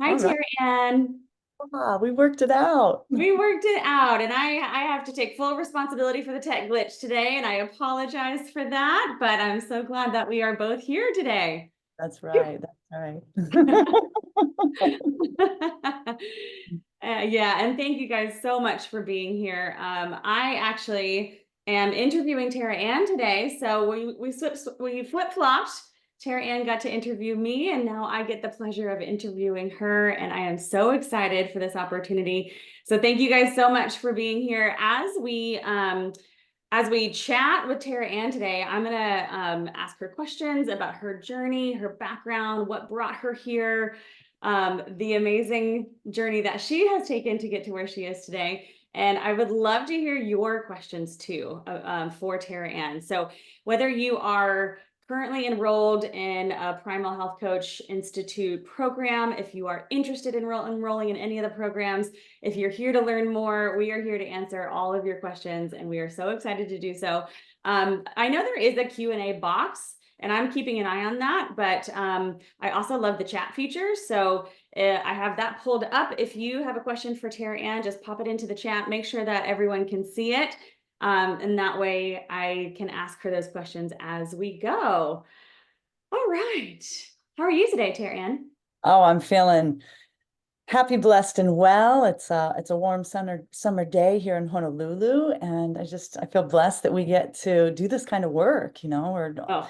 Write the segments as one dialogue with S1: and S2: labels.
S1: Hi,
S2: All right.
S1: Terra Ann.
S2: We worked it out.
S1: We worked it out, and I have to take full responsibility for the tech glitch today, and I apologize for that, but I'm so glad that we are both here today.
S2: That's right. That's right.
S1: Yeah, and thank you guys so much for being here. I actually am interviewing Terra Ann today, so we flip flopped. Terra Ann got to interview me, and now I get the pleasure of interviewing her, and I am so excited for this opportunity. So thank you guys so much for being here. As we chat with Terra Ann today, I'm gonna ask her questions about her journey, her background, what brought her here, the amazing journey that she has taken to get to where she is today. And I would love to hear your questions too for Terra Ann. So whether you are currently enrolled in a Primal Health Coach Institute program, if you are interested in enrolling in any of the programs, if you're here to learn more, we are here to answer all of your questions, and we are so excited to do so. I know there is a Q&A box, and I'm keeping an eye on that, but I also love the chat feature. So I have that pulled up. If you have a question for Terra Ann, just pop it into the chat. Make sure that everyone can see it. And that way I can ask her those questions as we go. All right. How are you today, Terra Ann?
S2: Oh, I'm feeling happy, blessed, and well. It's a warm summer day here in Honolulu, and I feel blessed that we get to do this kind of work. We're
S1: Oh,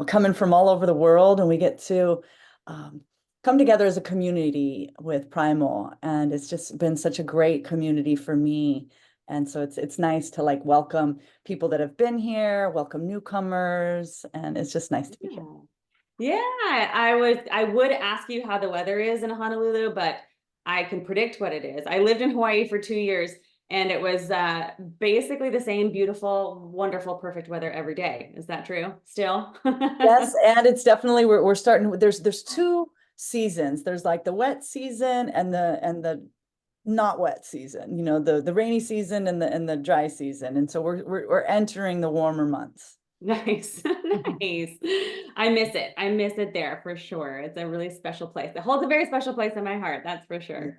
S2: coming from all over the world, and we get to um, come together as a community with Primal, and it's just been such a great community for me. And so it's nice to like welcome people that have been here, welcome newcomers, and it's just nice to be here.
S1: yeah. Yeah, I would ask you how the weather is in Honolulu, but I can predict what it is. I lived in Hawaii for 2 years, and it was basically the same beautiful, wonderful, perfect weather every day. Is that true still?
S2: Yes, and it's definitely we're starting. There's two seasons. There's like the wet season and the not wet season. The rainy season and the dry season. And so we're entering the warmer months.
S1: Nice. Nice. I miss it. I miss it there for sure. It's a really special place. It holds a very special place in my heart, that's for
S2: Yeah.
S1: sure.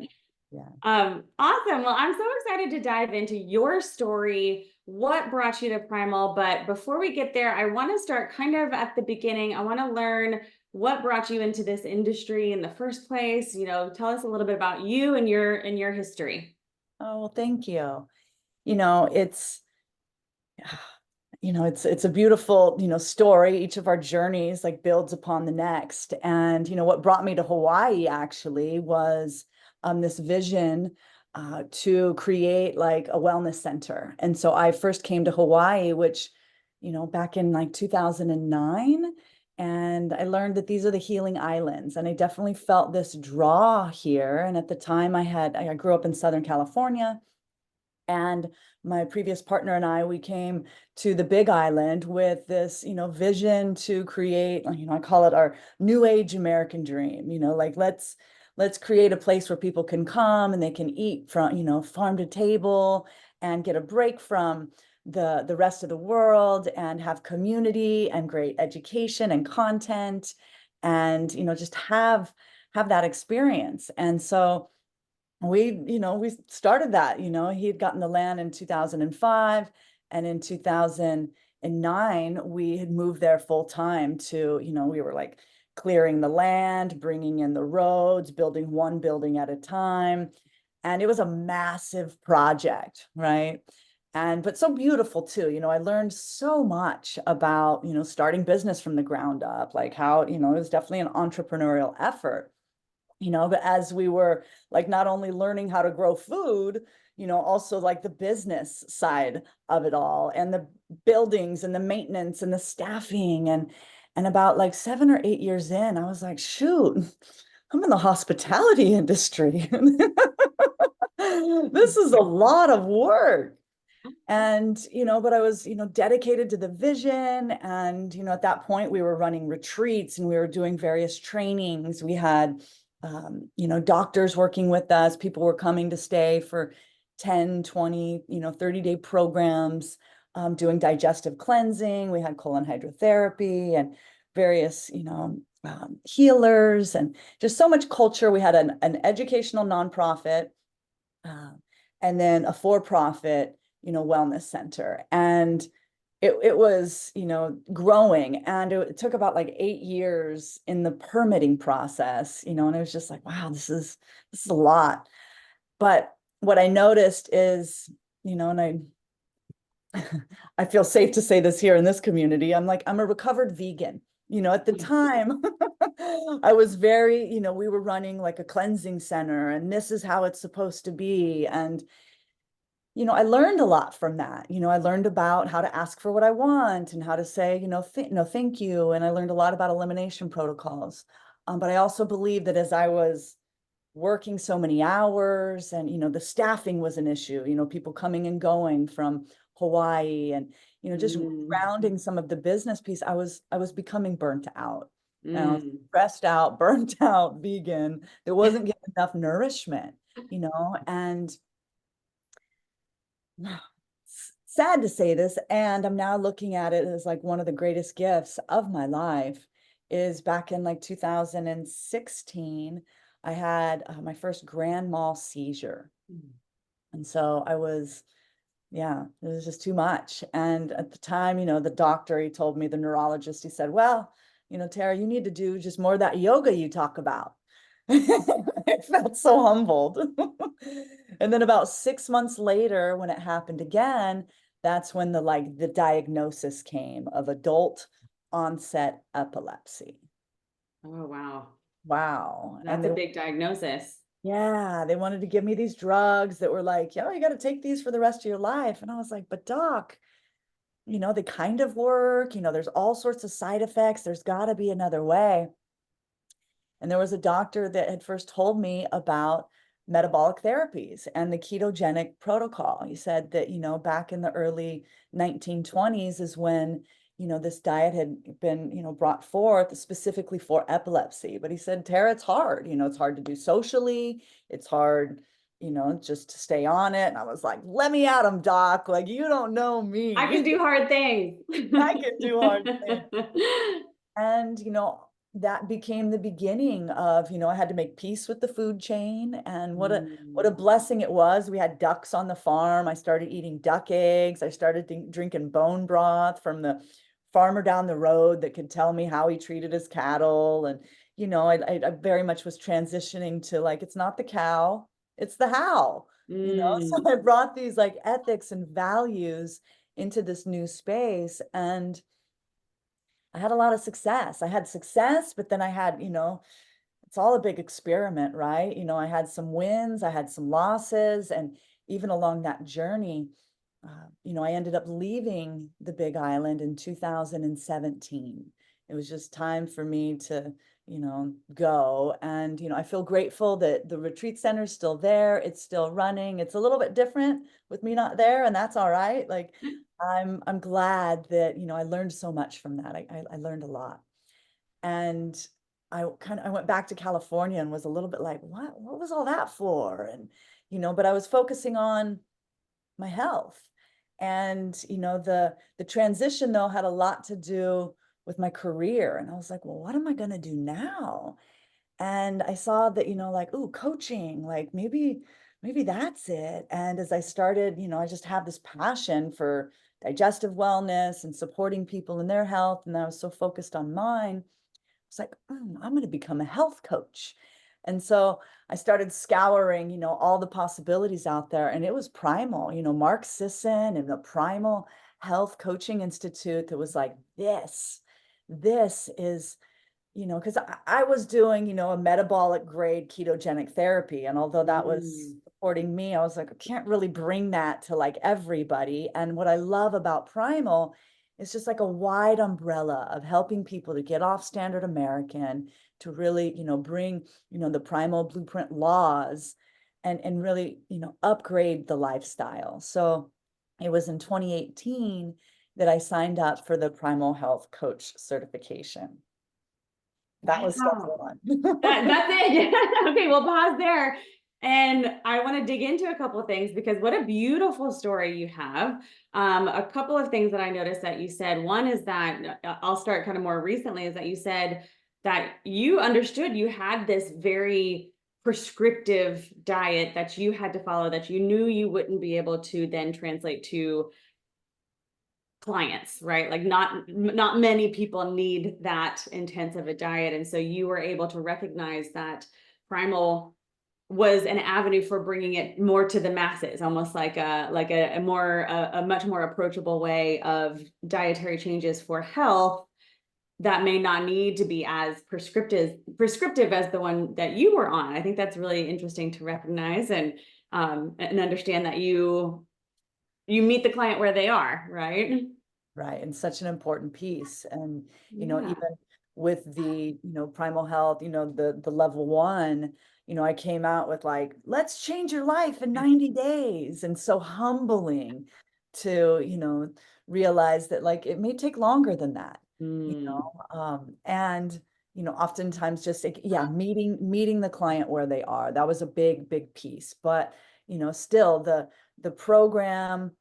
S2: Yeah.
S1: Awesome. Well, I'm so excited to dive into your story, what brought you to Primal. But before we get there, I want to start kind of at the beginning. I want to learn what brought you into this industry in the first place. Tell us a little bit about you and your history.
S2: Oh, well, thank you. You know, it's it's a beautiful, story. Each of our journeys like builds upon the next. And, what brought me to Hawaii actually was this vision to create like a wellness center. And so I first came to Hawaii, which, back in like 2009. And I learned that these are the healing islands. And I definitely felt this draw here. And at the time I grew up in Southern California. And my previous partner and we came to the Big Island with this, vision to create, I call it our new age American dream, like let's create a place where people can come and they can eat from, farm to table and get a break from the rest of the world and have community and great education and content and, just have that experience. And so we started that. He had gotten the land in 2005, and in 2009 we had moved there full time to, we were like clearing the land, bringing in the roads, building one building at a time. And it was a massive project, right? But so beautiful too. I learned so much about, starting business from the ground up, like how, it was definitely an entrepreneurial effort. But as we were like not only learning how to grow food, also like the business side of it all and the buildings and the maintenance and the staffing and about like 7 or 8 years in, I was like, shoot, I'm in the hospitality industry. This is a lot of work. And, but I was, dedicated to the vision. And, at that point we were running retreats and we were doing various trainings. We had, doctors working with us. People were coming to stay for 10, 20, 30-day programs, doing digestive cleansing. We had colon hydrotherapy and various, healers and just so much culture. We had an educational nonprofit, uh, and then a for-profit, wellness center. And it was, growing, and it took about like 8 years in the permitting process, and it was just like, wow, this is a lot. But what I noticed is, and I feel safe to say this here in this community, I'm a recovered vegan. At the time, I was very, we were running like a cleansing center, and this is how it's supposed to be. And I learned a lot from that. I learned about how to ask for what I want and how to say, no, thank you. And I learned a lot about elimination protocols. But I also believe that as I was working so many hours, and, the staffing was an issue, people coming and going from Hawaii, and, just
S1: Mm,
S2: grounding some of the business piece, I was becoming burnt out. And I was
S1: mm.
S2: stressed out, burnt out, vegan. There wasn't getting enough nourishment, and sad to say this, and I'm now looking at it as like one of the greatest gifts of my life, is back in like 2016, I had my first grand mal seizure. And so yeah, it was just too much. And at the time, the doctor, he told me, the neurologist, he said, well, Tara, you need to do just more of that yoga you talk about. I felt so humbled. And then about 6 months later, when it happened again, that's when the diagnosis came of adult onset epilepsy.
S1: Oh, wow.
S2: Wow. And
S1: That's a big diagnosis.
S2: they wanted to give me these drugs that were like, you got to take these for the rest of your life. And I was like, but doc, they kind of work, there's all sorts of side effects. There's got to be another way. And there was a doctor that had first told me about metabolic therapies and the ketogenic protocol. He said that, back in the early 1920s is when, this diet had been, brought forth specifically for epilepsy. But he said, Tara, it's hard. It's hard to do socially. It's hard, just to stay on it. And I was like, let me at him, doc. Like, you don't know
S1: I
S2: me.
S1: can do hard things.
S2: I can do hard things. And, that became the beginning of, I had to make peace with the food chain, and what a
S1: Mm,
S2: blessing it was. We had ducks on the farm. I started eating duck eggs. I started drinking bone broth from the farmer down the road that could tell me how he treated his cattle. And, I very much was transitioning to like, it's not the cow, it's the how, So
S1: mm,
S2: I brought these like ethics and values into this new space, and I had a lot of success. I had success, but then I had, it's all a big experiment, right? I had some wins, I had some losses, and even along that journey, I ended up leaving the Big Island in 2017. It was just time for me to, go. And, I feel grateful that the retreat center is still there. It's still running. It's a little bit different with me not there, and that's all right. Like, I'm glad that, I learned so much from that. I learned a lot. And I went back to California and was a little bit like, what was all that for? And, but I was focusing on my health. And, the transition though had a lot to do with my career. And I was like, well, what am I going to do now? And I saw that, like, ooh, coaching, like maybe that's it. And as I started, I just have this passion for digestive wellness and supporting people in their health. And I was so focused on mine. It's like, I'm going to become a health coach. And so I started scouring, all the possibilities out there. And it was Primal, Mark Sisson and the Primal Health Coaching Institute that was like, this is, because I was doing, a metabolic grade ketogenic therapy. And although that was
S1: mm,
S2: supporting me, I was like, I can't really bring that to like everybody. And what I love about Primal is just like a wide umbrella of helping people to get off standard American, to really, bring, the Primal Blueprint laws, and really, upgrade the lifestyle. So it was in 2018 that I signed up for the Primal Health Coach certification. That was step
S1: wow.
S2: one.
S1: That's it. Okay, we'll pause there. And I want to dig into a couple of things because what a beautiful story you have. A couple of things that I noticed that you said. One is that I'll start kind of more recently is that you said that you understood you had this very prescriptive diet that you had to follow, that you knew you wouldn't be able to then translate to clients, right? Like not many people need that intense of a diet. And so you were able to recognize that primal was an avenue for bringing it more to the masses, almost like a much more approachable way of dietary changes for health that may not need to be as prescriptive as the one that you were on. I think that's really interesting to recognize and understand that you meet the client where they are, right?
S2: Right. And such an important piece. And,
S1: Yeah.
S2: even with the, primal health, the level one, I came out with like, let's change your life in 90 days. And so humbling to, realize that like it may take longer than that,
S1: Mm.
S2: and, oftentimes just like, yeah, meeting the client where they are. That was a big, big piece. But, still the program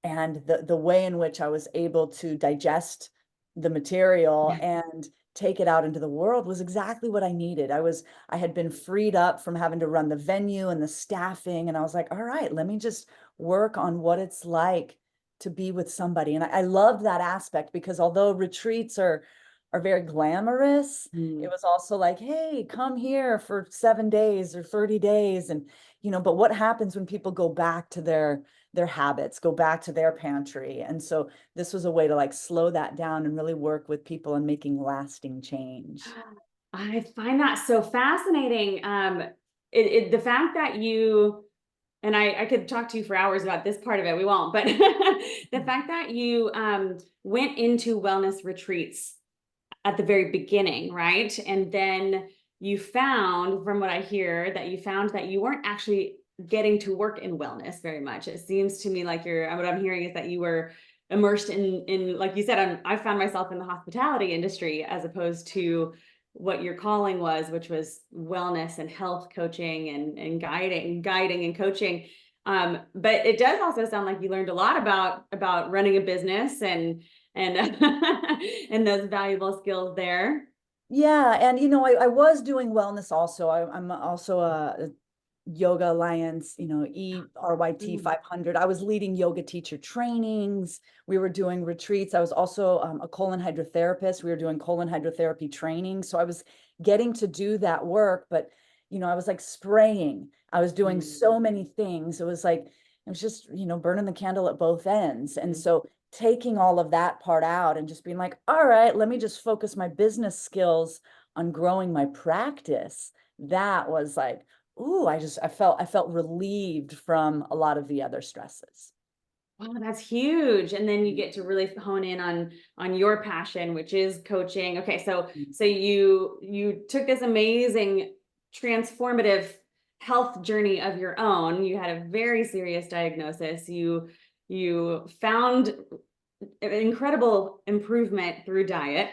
S2: and the way in which I was able to digest the material and take it out into the world was exactly what I needed. I had been freed up from having to run the venue and the staffing, and I was like, all right, let me just work on what it's like to be with somebody. And I loved that aspect because although retreats are very glamorous, it
S1: Mm.
S2: was also like, hey, come here for 7 days or 30 days. And, but what happens when people go back to their habits, go back to their pantry? And so this was a way to like slow that down and really work with people and making lasting change.
S1: I find that so fascinating. The fact that you and I could talk to you for hours about this part of it. We won't, but the fact that you went into wellness retreats at the very beginning, right? And then you found, from what I hear, that you found that you weren't actually getting to work in wellness very much. It seems to me like what I'm hearing is that you were immersed in like you said, I found myself in the hospitality industry as opposed to what your calling was, which was wellness and health coaching and guiding and coaching. But it does also sound like you learned a lot about running a business and and those valuable skills there.
S2: Yeah, and I was doing wellness also. I'm also a Yoga Alliance, ERYT
S1: Mm.
S2: 500. I was leading yoga teacher trainings. We were doing retreats. I was also a colon hydrotherapist. We were doing colon hydrotherapy training. So I was getting to do that work, but I was like spraying. I was doing
S1: Mm.
S2: so many things. It was like it was just, burning the candle at both ends. And
S1: Mm.
S2: so taking all of that part out and just being like, all right, let me just focus my business skills on growing my practice. That was like, ooh, I felt relieved from a lot of the other stresses.
S1: Wow, that's huge. And then you get to really hone in on your passion, which is coaching. Okay, so you took this amazing transformative health journey of your own. You had a very serious diagnosis. You found incredible improvement through diet.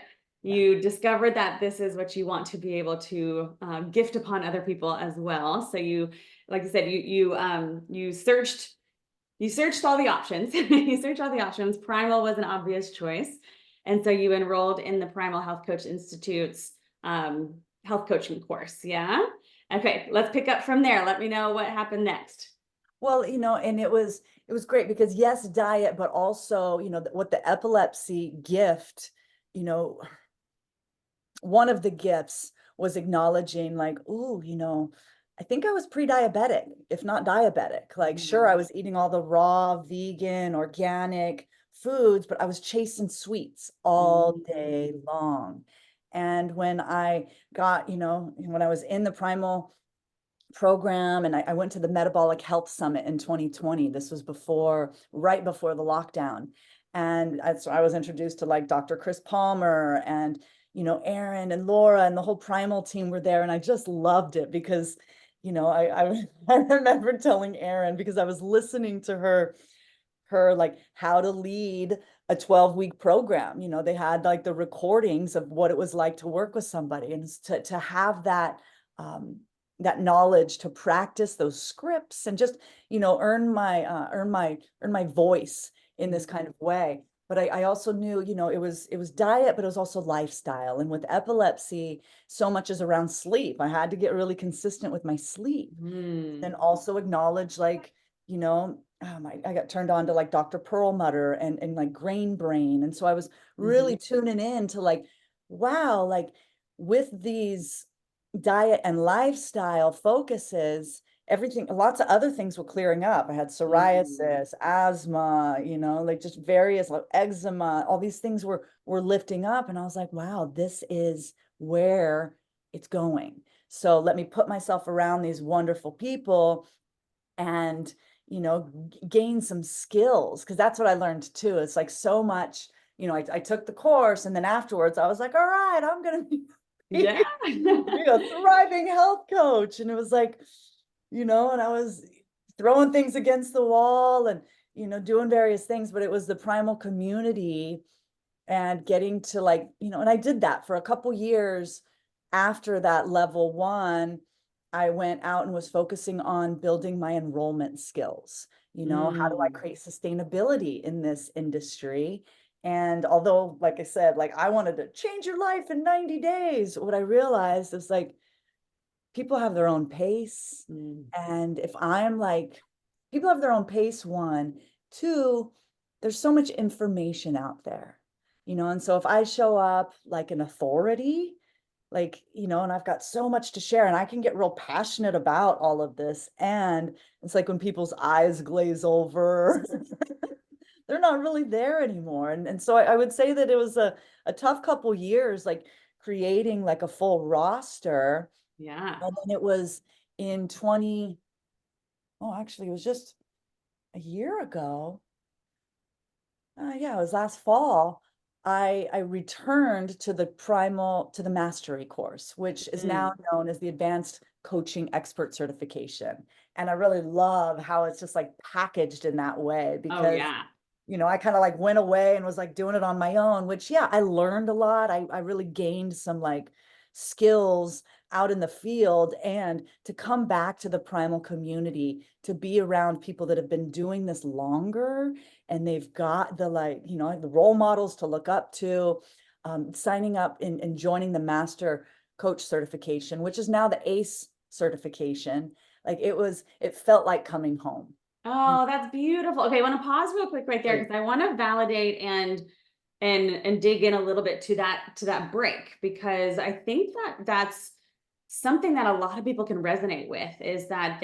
S2: Yeah.
S1: You discovered that this is what you want to be able to gift upon other people as well. So you, like you said, you searched all the options. You searched all the options. Primal was an obvious choice, and so you enrolled in the Primal Health Coach Institute's health coaching course. Yeah. Okay, let's pick up from there. Let me know what happened next.
S2: Well, and it was great because yes, diet, but also, what the epilepsy gift, you know, one of the gifts was acknowledging like, ooh, I think I was pre-diabetic, if not diabetic. Like, sure, I
S1: Wow.
S2: was eating all the raw, vegan, organic foods, but I was chasing sweets all day
S1: Mm.
S2: long. And when I got, when I was in the primal program and I went to the Metabolic Health Summit in 2020, this was right before the lockdown. And so I was introduced to like Dr. Chris Palmer and, Aaron and Laura and the whole Primal team were there. And I just loved it because, I remember telling Aaron because I was listening to her like how to lead a 12-week program. They had like the recordings of what it was like to work with somebody and to have um, that knowledge to practice those scripts and just, earn my voice in this kind of way. but I also knew, it was diet, but it was also lifestyle. And with epilepsy, so much is around sleep. I had to get really consistent with my sleep.
S1: Mm.
S2: And also acknowledge, like, I got turned on to like Dr. Perlmutter and like Grain Brain. And so I was
S1: Mhm.
S2: really tuning in to like, wow, like with these diet and lifestyle focuses, everything, lots of other things were clearing up. I had
S1: Mm.
S2: psoriasis, asthma, like just various, like eczema, all these things were lifting up. And I was like, wow, this is where it's going. So let me put myself around these wonderful people and, gain some skills. Because that's what I learned too. It's like so much, I took the course, and then afterwards I was like, all right, I'm going to
S1: Yeah.
S2: be a thriving health coach. And it was like, and I was throwing things against the wall and, doing various things, but it was the primal community and getting to like, and I did that for a couple years. After that level one, I went out and was focusing on building my enrollment skills. How do I
S1: Mm.
S2: create sustainability in this industry? And although, like I said, like I wanted to change your life in 90 days, what I realized is like people have their own pace.
S1: Mm.
S2: And if I'm like, people have their own pace, one, two, there's so much information out there, and so if I show up like an authority, like, and I've got so much to share and I can get real passionate about all of this. And it's like when people's eyes glaze over, they're not really there anymore. And so I would say that it was a tough couple years, like creating like a full roster.
S1: Yeah.
S2: And then it was in 20, oh, actually, it was just a year ago. Yeah, it was last fall. I returned to the mastery course, which is now
S1: Mm.
S2: known as the Advanced Coaching Expert Certification. And I really love how it's just like packaged in that way
S1: Oh,
S2: because
S1: yeah.
S2: I kind of like went away and was like doing it on my own, which, yeah, I learned a lot. I really gained some like skills out in the field, and to come back to the primal community, to be around people that have been doing this longer and they've got the like, the role models to look up to, signing up and joining the master coach certification, which is now the ACE certification. Like it felt like coming home.
S1: Oh, that's beautiful. Okay, I want to pause real quick right there
S2: Great.
S1: because I want to validate and dig in a little bit to that break, because I think that that's something that a lot of people can resonate with, is that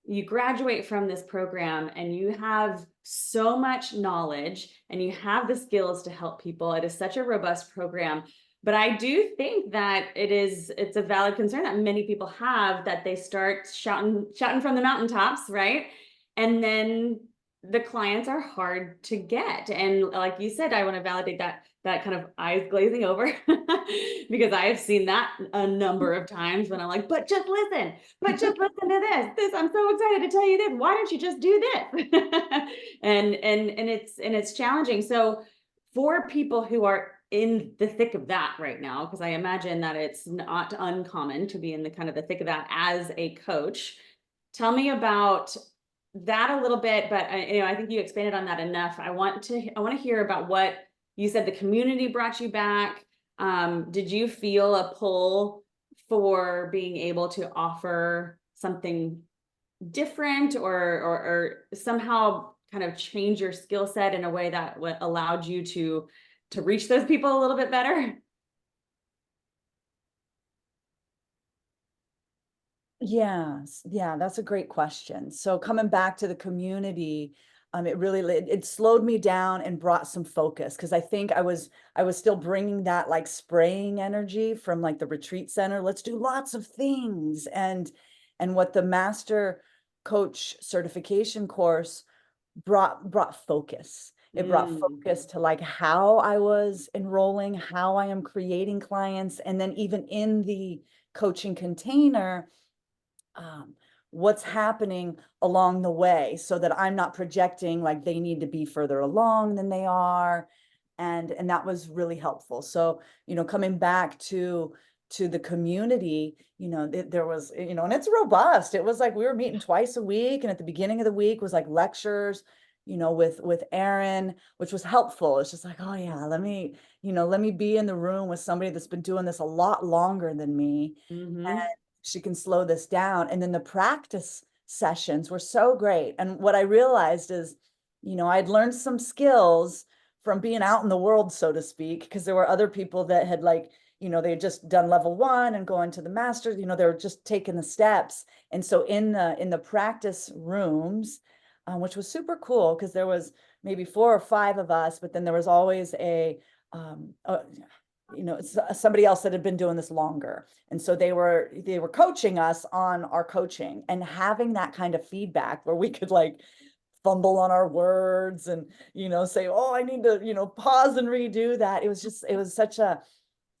S1: you graduate from this program and you have so much knowledge and you have the skills to help people. It is such a robust program. But I do think that it's a valid concern that many people have, that they start shouting from the mountaintops, right? And then the clients are hard to get. And like you said, I want to validate that kind of eyes glazing over because I have seen that a number of times when I'm like, but just listen to this. I'm so excited to tell you this. Why don't you just do this? And it's challenging. So for people who are in the thick of that right now, because I imagine that it's not uncommon to be in the kind of the thick of that as a coach, tell me about that a little bit. But I think you expanded on that enough. I want to hear about what you said. The community brought you back. Did you feel a pull for being able to offer something different, or somehow kind of change your skill set in a way that allowed you to reach those people a little bit better?
S2: Yes, yeah, that's a great question. So coming back to the community, it slowed me down and brought some focus, because I think I was still bringing that like spraying energy from like the retreat center. Let's do lots of things, and what the master coach certification course brought focus. It brought
S1: Mm.
S2: focus to like how I was enrolling, how I am creating clients, and then even in the coaching container, um, what's happening along the way, so that I'm not projecting like they need to be further along than they are. And that was really helpful. So, coming back to the community, there was, and it's robust. It was like we were meeting twice a week, and at the beginning of the week was like lectures, with Aaron, which was helpful. It's just like, oh yeah, let me be in the room with somebody that's been doing this a lot longer than me, and
S1: Mm-hmm.
S2: she can slow this down. And then the practice sessions were so great. And what I realized is, I'd learned some skills from being out in the world, so to speak, because there were other people that had they had just done level 1 and going to the masters, they were just taking the steps. And so in the practice rooms, which was super cool because there was maybe 4 or 5 of us, but then there was always um, a somebody else that had been doing this longer. And so they were coaching us on our coaching, and having that kind of feedback where we could like fumble on our words and say, oh, I need to pause and redo that. It was such a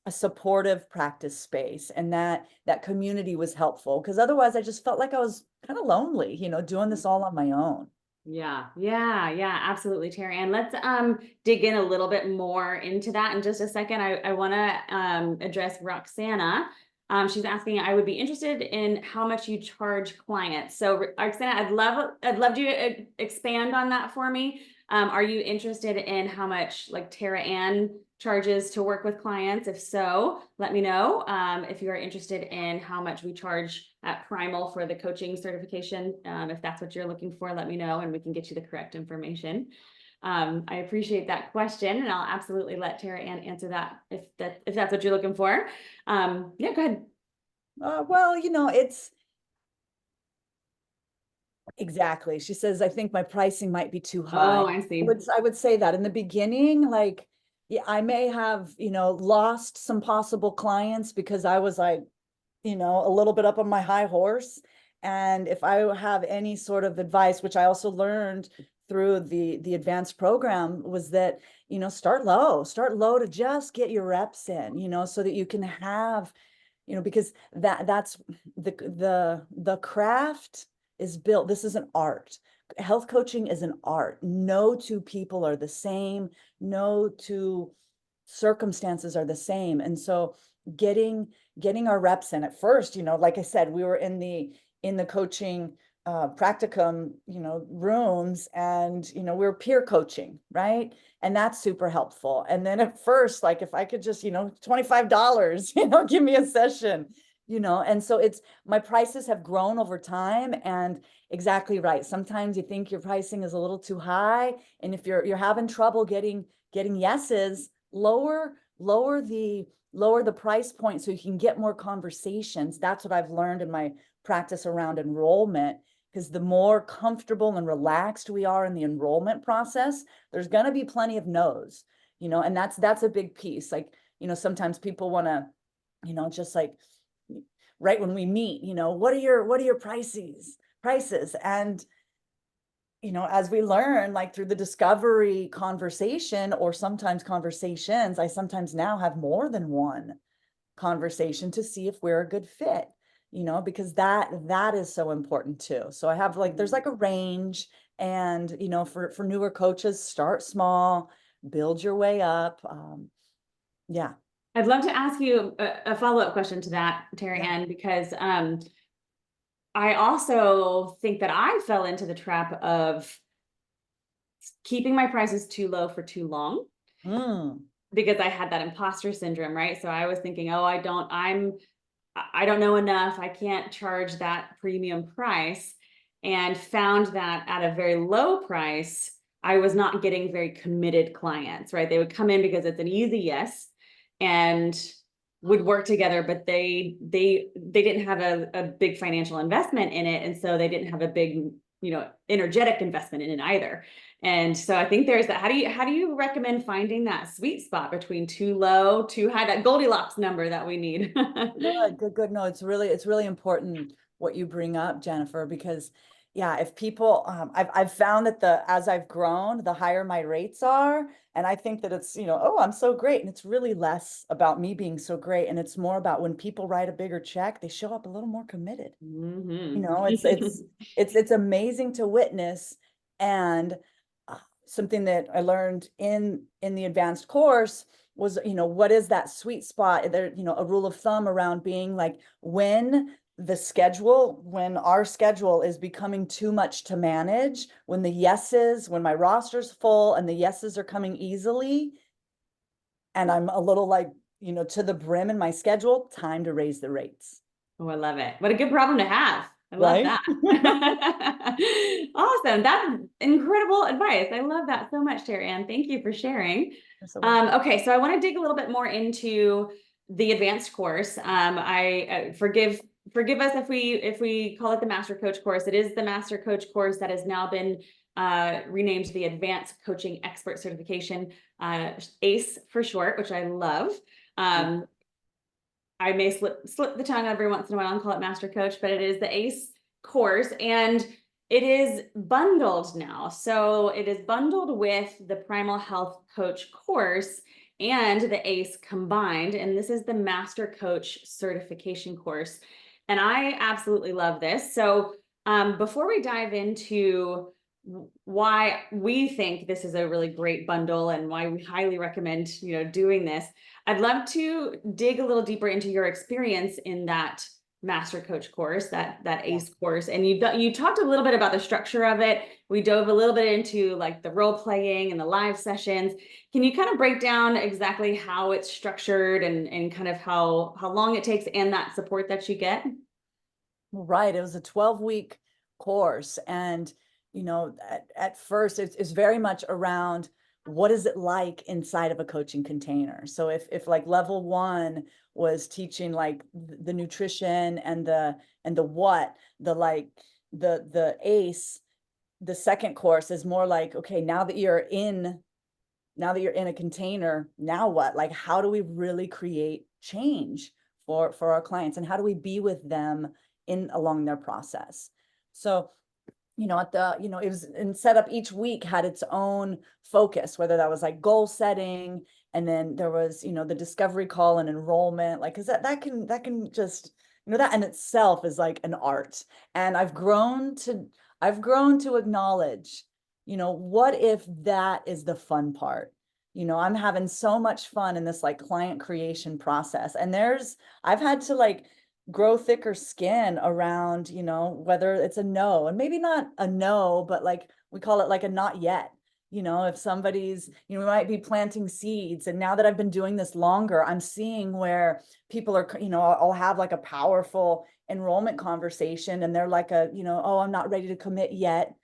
S2: supportive practice space, and that community was helpful, because otherwise I just felt like I was kind of lonely, doing this all on my own.
S1: Yeah, yeah, yeah, absolutely, Terra Ann. Let's dig in a little bit more into that in just a second. I want to address Roxana. She's asking, I would be interested in how much you charge clients. So Roxana, I'd love you to expand on that for me. Are you interested in how much like Terra Ann charges to work with clients? If so, let me know. If you are interested in how much we charge at Primal for the coaching certification, if that's what you're looking for, let me know and we can get you the correct information. I appreciate that question, and I'll absolutely let Terra Ann answer that if that's what you're looking for. Yeah, go ahead.
S2: Well, it's exactly. She says, I think my pricing might be too high.
S1: Oh, I
S2: I
S1: see.
S2: would, I would say that in the beginning, like, yeah, I may have, lost some possible clients because I was like, a little bit up on my high horse. And if I have any sort of advice, which I also learned through the advanced program, was that, start low to just get your reps in, so that you can have, because that's the craft is built. This is an art. Health coaching is an art. No two people are the same. No two circumstances are the same. And so getting our reps in at first, like I said, we were in the coaching practicum, rooms, and we were peer coaching, right? And that's super helpful. And then at first, like, if I could just, $25, give me a session, and so it's my prices have grown over time. And exactly right, sometimes you think your pricing is a little too high, and if you're having trouble getting yeses, lower the price point so you can get more conversations. That's what I've learned in my practice around enrollment, because the more comfortable and relaxed we are in the enrollment process, there's going to be plenty of no's, and that's a big piece. Like, sometimes people want to, just like right when we meet, what are your prices? And as we learn, like through the discovery conversation, or sometimes conversations, I sometimes now have more than one conversation to see if we're a good fit, because that is so important too. So I have like, there's like a range, and for newer coaches, start small, build your way up. Yeah.
S1: I'd love to ask you a follow-up question to that, Terra
S2: Yeah.
S1: Ann, because I also think that I fell into the trap of keeping my prices too low for too long,
S2: Mm.
S1: because I had that imposter syndrome, right? So I was thinking, oh, I don't know enough. I can't charge that premium price, and found that at a very low price, I was not getting very committed clients, right? They would come in because it's an easy yes and would work together, but they didn't have a big financial investment in it. And so they didn't have a big, energetic investment in it either. And so I think there's that. How do you recommend finding that sweet spot between too low, too high, that Goldilocks number that we need?
S2: Good. No, it's really important what you bring up, Jennifer, because yeah, if people, I've found that as I've grown, the higher my rates are, and I think that it's, oh, I'm so great. And it's really less about me being so great. And it's more about when people write a bigger check, they show up a little more committed.
S1: Mhm.
S2: It's amazing to witness. And something that I learned in the advanced course was, what is that sweet spot there, a rule of thumb around being like, when the schedule, when our schedule is becoming too much to manage, when when my roster's full and the yeses are coming easily, and I'm a little like, to the brim in my schedule, time to raise the rates.
S1: Oh, I love it. What a good problem to have. I love
S2: Right?
S1: that. Awesome. That's incredible advice. I love that so much, Terra Ann. Thank you for sharing.
S2: You're so welcome.
S1: Okay, so I want to dig a little bit more into the advanced course. I forgive us if we call it the master coach course. It is the master coach course that has now been renamed the Advanced Coaching Expert Certification, ACE for short, which I love. I may slip the tongue every once in a while and call it master coach, but it is the ACE course, and it is bundled now. So it is bundled with the Primal Health Coach course and the ACE combined. And this is the Master Coach certification course. And I absolutely love this. So before we dive into why we think this is a really great bundle and why we highly recommend, doing this, I'd love to dig a little deeper into your experience in that master coach course, that ACE course. And you talked a little bit about the structure of it. We dove a little bit into like the role playing and the live sessions. Can you kind of break down exactly how it's structured and kind of how long it takes and that support that you get?
S2: Right. It was a 12-week course. And, at first it's very much around what is it like inside of a coaching container. So if like level 1 was teaching like the nutrition and the what, the ACE, the second course is more like, okay, now that you're in a container, now what? Like, how do we really create change for our clients, and how do we be with them along their process? So, it was in setup, each week had its own focus, whether that was like goal setting, and then there was, the discovery call and enrollment, like, because that can just, that in itself is like an art. And I've grown to acknowledge, what if that is the fun part? I'm having so much fun in this like client creation process. And I've had to like grow thicker skin around, whether it's a no, and maybe not a no, but like we call it like a not yet. If somebody's, we might be planting seeds. And now that I've been doing this longer, I'm seeing where people are, I'll have like a powerful enrollment conversation and they're like oh, I'm not ready to commit yet.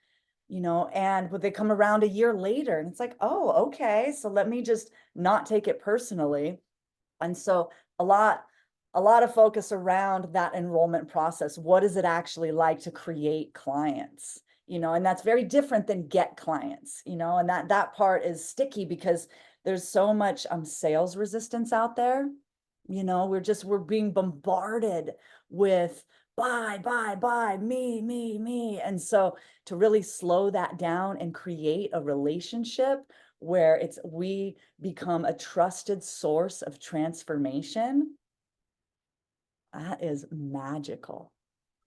S2: And would they come around a year later and it's like, oh, okay, so let me just not take it personally. And so a lot of focus around that enrollment process. What is it actually like to create clients? And that's very different than get clients, and that part is sticky because there's so much sales resistance out there. We're being bombarded with buy, me. And so to really slow that down and create a relationship where we become a trusted source of transformation, that is magical.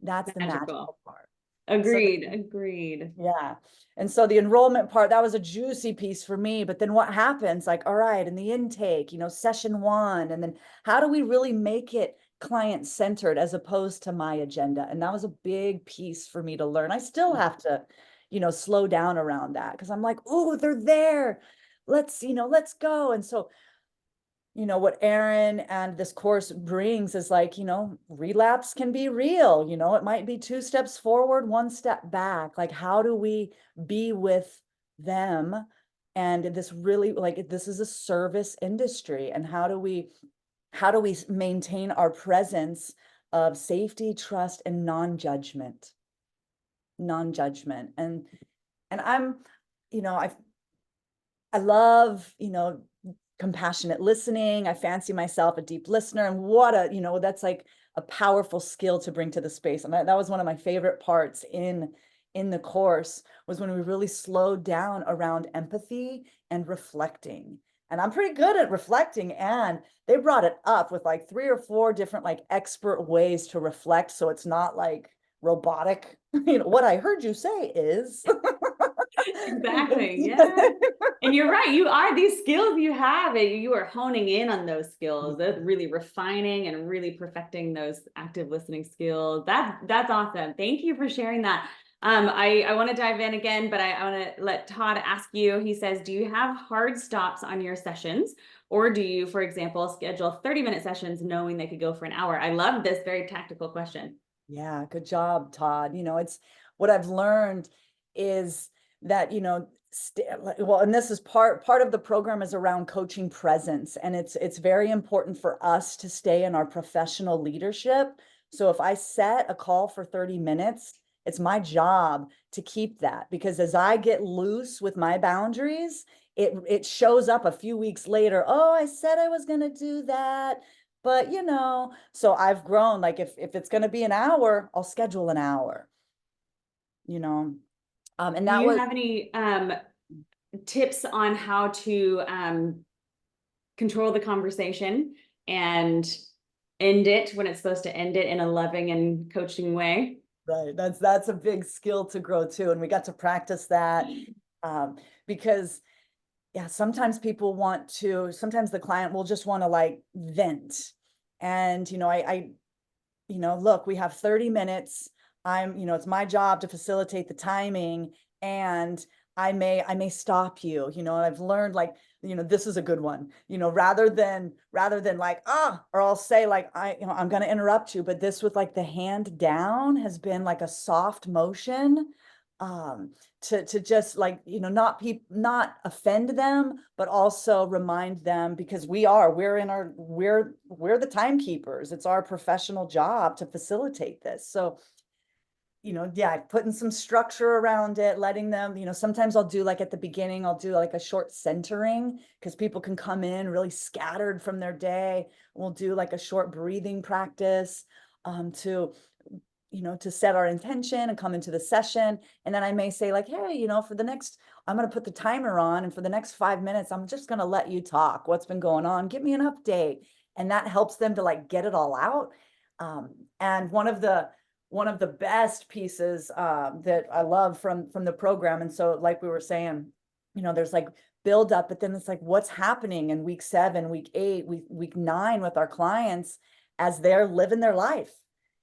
S2: That's the
S1: Magical.
S2: magical part. So
S1: Agreed.
S2: yeah. And so the enrollment part, that was a juicy piece for me. But then what happens? Like, all right, in the intake, session 1, and then how do we really make it client centered as opposed to my agenda? And that was a big piece for me to learn. I still have to, slow down around that because I'm like, oh, they're there. Let's go. And so what Aaron and this course brings is like, relapse can be real. It might be 2 steps forward, 1 step back. Like, how do we be with them? And this really, like, this is a service industry. And how do we maintain our presence of safety, trust, and non-judgment? Non-judgment. And I'm, I love, compassionate listening. I fancy myself a deep listener, and that's like a powerful skill to bring to the space. And that was one of my favorite parts in the course, was when we really slowed down around empathy and reflecting. And I'm pretty good at reflecting, and they brought it up with like 3 or 4 different like expert ways to reflect, so it's not like robotic. What I heard you say is
S1: Exactly. Yeah. And you're right. You are these skills you have, and you are honing in on those skills. That's really refining and really perfecting those active listening skills. That's awesome. Thank you for sharing that. I want to dive in again, but I want to let Todd ask you. He says, do you have hard stops on your sessions? Or do you, for example, schedule 30-minute sessions knowing they could go for an hour? I love this very tactical question.
S2: Yeah, good job, Todd. It's what I've learned is that, well, and this is part of the program is around coaching presence, and it's very important for us to stay in our professional leadership. So if I set a call for 30 minutes, it's my job to keep that, because as I get loose with my boundaries, it shows up a few weeks later. Oh, I said I was going to do that. But so I've grown, like if it's going to be an hour, I'll schedule an hour, you know. And
S1: Do
S2: that
S1: you
S2: was
S1: have any tips on how to control the conversation and end it when it's supposed to end it in a loving and coaching way?
S2: right. That's a big skill to grow too. And we got to practice that because yeah, sometimes sometimes the client will just want to like vent. And look, we have 30 minutes. It's my job to facilitate the timing, and I may stop you. And I've learned, like, this is a good one, rather than like, or I'll say like, I'm going to interrupt you, but this with like the hand down has been like a soft motion, to just like, not offend them, but also remind them, because we're the timekeepers. It's our professional job to facilitate this. So yeah, putting some structure around it, letting them, sometimes I'll do, like, at the beginning, I'll do like a short centering, because people can come in really scattered from their day. We'll do like a short breathing practice, to set our intention and come into the session. And then I may say like, hey, I'm going to put the timer on, and for the next 5 minutes, I'm just going to let you talk. What's been going on? Give me an update. And that helps them to like get it all out. And one of the best pieces that I love from the program. And so, like we were saying, there's like build up, but then it's like, what's happening in week 7, week 8, week 9 with our clients as they're living their life,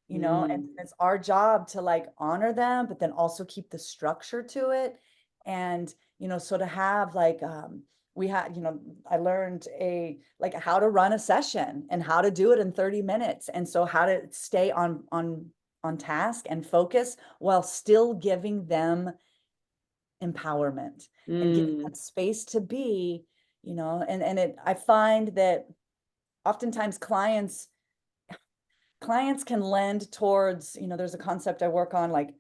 S2: and it's our job to like honor them, but then also keep the structure to it. And, so to have like, we had, I learned like how to run a session and how to do it in 30 minutes. And so how to stay on task and focus while still giving them empowerment and giving them space to be, I find that oftentimes clients can lend towards, there's a concept I work on, like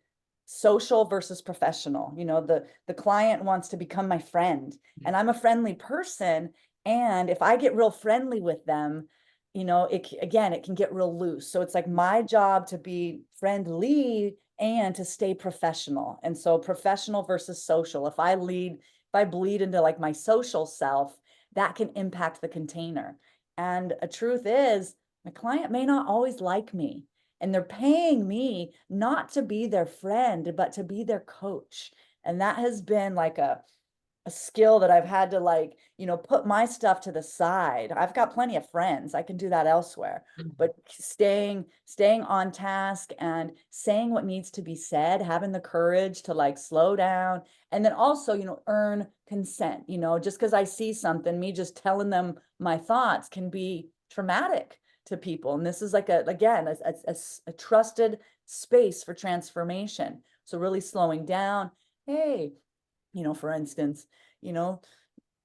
S2: social versus professional. The client wants to become my friend, and I'm a friendly person. And if I get real friendly with them, it can get real loose. So it's like my job to be friendly and to stay professional. And so professional versus social. If I bleed into like my social self, that can impact the container. And a truth is, my client may not always like me, and they're paying me not to be their friend, but to be their coach. And that has been like a skill that I've had to like, put my stuff to the side. I've got plenty of friends. I can do that elsewhere. But staying on task and saying what needs to be said, having the courage to like slow down, and then also, earn consent. Just because I see something, me just telling them my thoughts can be traumatic to people. And this is like a trusted space for transformation. So really slowing down. Hey, for instance, you know,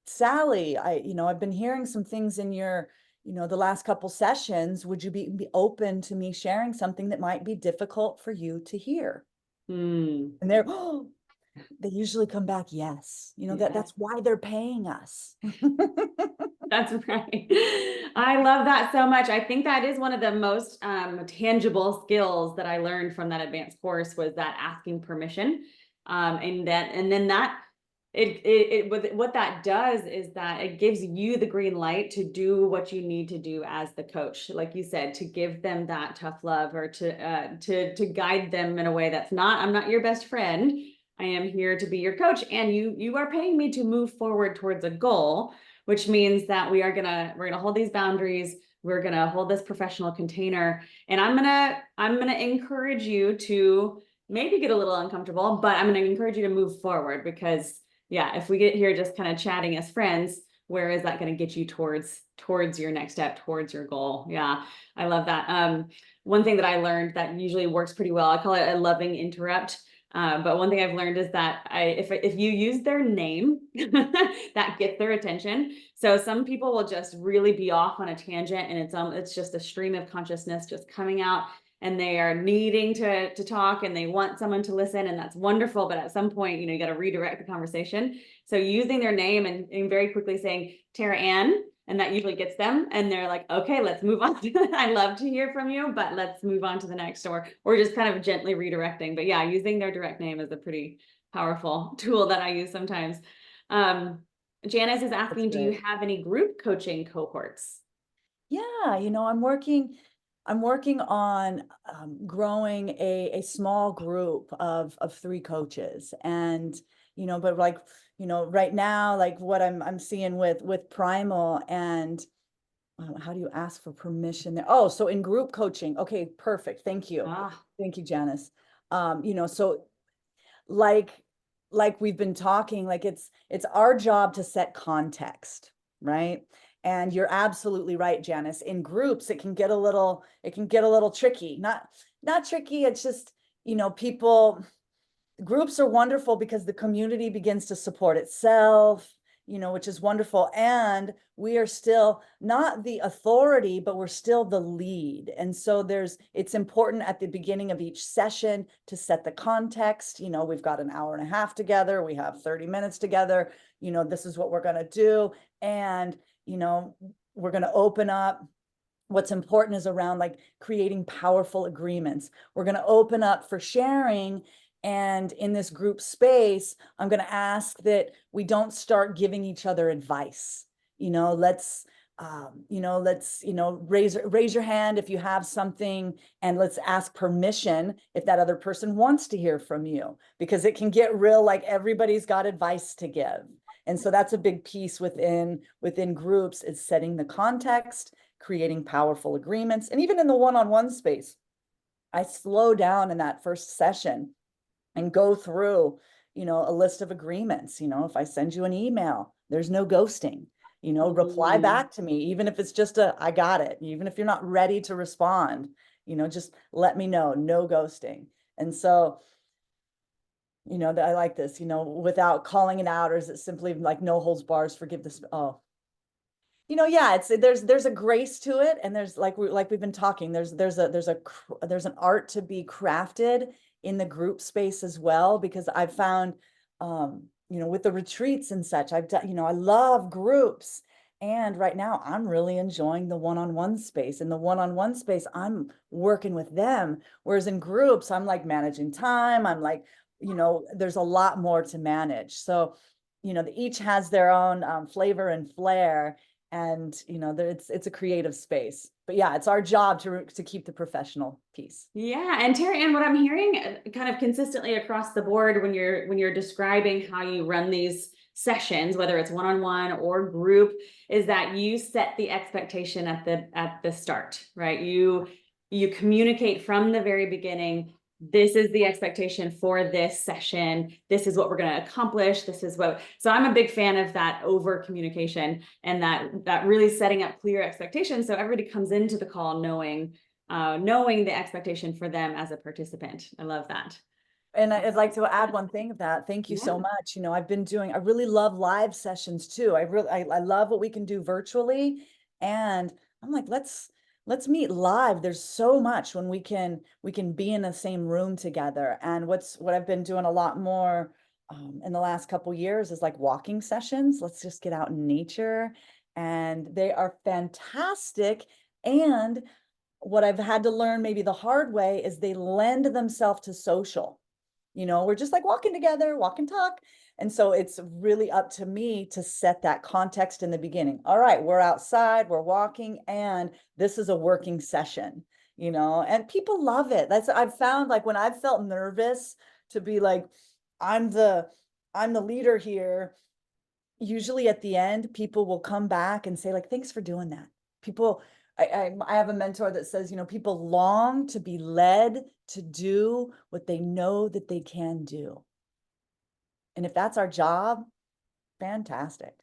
S2: Sally, I've been hearing some things in your, the last couple sessions. Would you be open to me sharing something that might be difficult for you to hear?
S1: Mm.
S2: And they usually come back, yes.
S1: Yeah.
S2: That's why they're paying us.
S1: That's right. I love that so much. I think that is one of the most tangible skills that I learned from that advanced course, was that asking permission. And then what that does is that it gives you the green light to do what you need to do as the coach, like you said, to give them that tough love, or to guide them in a way that's not, I'm not your best friend. I am here to be your coach, and you are paying me to move forward towards a goal, which means that we're gonna hold these boundaries. We're gonna hold this professional container, and I'm gonna encourage you to maybe get a little uncomfortable, but I'm gonna encourage you to move forward because yeah, if we get here just kind of chatting as friends, where is that going to get you towards your next step, towards your goal? Yeah, I love that. One thing that I learned that usually works pretty well, I call it a loving interrupt. But one thing I've learned is that if you use their name, that gets their attention. So some people will just really be off on a tangent, and it's just a stream of consciousness just coming out, and they are needing to talk, and they want someone to listen, and that's wonderful. But at some point, you got to redirect the conversation. So using their name and very quickly saying Terra Ann, and that usually gets them, and they're like, okay, let's move on. I love to hear from you, but let's move on to the next, or just kind of gently redirecting. But yeah, using their direct name is a pretty powerful tool that I use sometimes. Janice is asking, do you have any group coaching cohorts?
S2: Yeah, I'm working on growing a small group of 3 coaches, and but like right now, like what I'm seeing with Primal, and how do you ask for permission there? Oh, so in group coaching, okay, perfect. Thank you,
S1: Ah,
S2: Janice. So like we've been talking, like it's our job to set context, right? And you're absolutely right, Janice. In groups, it can get a little tricky. Not tricky, it's just, people, groups are wonderful because the community begins to support itself, which is wonderful. And we are still not the authority, but we're still the lead. And so it's important at the beginning of each session to set the context. We've got an hour and a half together, we have 30 minutes together, this is what we're going to do. And, we're going to open up. What's important is around like creating powerful agreements. We're going to open up for sharing. And in this group space, I'm going to ask that we don't start giving each other advice. Raise your hand if you have something, and let's ask permission if that other person wants to hear from you, because it can get real, like everybody's got advice to give. And so that's a big piece within groups, is setting the context, creating powerful agreements. And even in the one-on-one space, I slow down in that first session and go through, a list of agreements. If I send you an email, there's no ghosting. Reply back to me, even if it's just I got it. Even if you're not ready to respond, just let me know, no ghosting. And so, I like this, without calling it out, or is it simply like no holds bars, forgive this? Oh, yeah, there's a grace to it, and there's like we've been talking, there's an art to be crafted in the group space as well, because I've found, with the retreats and such, I've done, I love groups, and right now I'm really enjoying the one-on-one space. In the one-on-one space, I'm working with them, whereas in groups, I'm like managing time. I'm like, there's a lot more to manage. So, each has their own flavor and flair, and it's a creative space. But yeah, it's our job to keep the professional piece.
S1: yeah, and Terra Ann, what I'm hearing kind of consistently across the board when you're describing how you run these sessions, whether it's one-on-one or group, is that you set the expectation at the start, right? You communicate from the very beginning. This is the expectation for this session. This is what we're going to accomplish. So I'm a big fan of that over communication, and that really setting up clear expectations, so everybody comes into the call knowing the expectation for them as a participant. I love that.
S2: And I'd like to add one thing of that. Thank you so much. I really love live sessions too. I love what we can do virtually. And I'm like, let's meet live. There's so much when we can be in the same room together. And what I've been doing a lot more in the last couple years is like walking sessions. Let's just get out in nature. And they are fantastic. And what I've had to learn, maybe the hard way, is they lend themselves to social. We're just like walking together, walk and talk. And so it's really up to me to set that context in the beginning. All right, we're outside, we're walking, and this is a working session, and people love it. I've found, like when I've felt nervous to be like, I'm the leader here, usually at the end, people will come back and say like, thanks for doing that. People, I have a mentor that says, people long to be led to do what they know that they can do. And if that's our job, fantastic.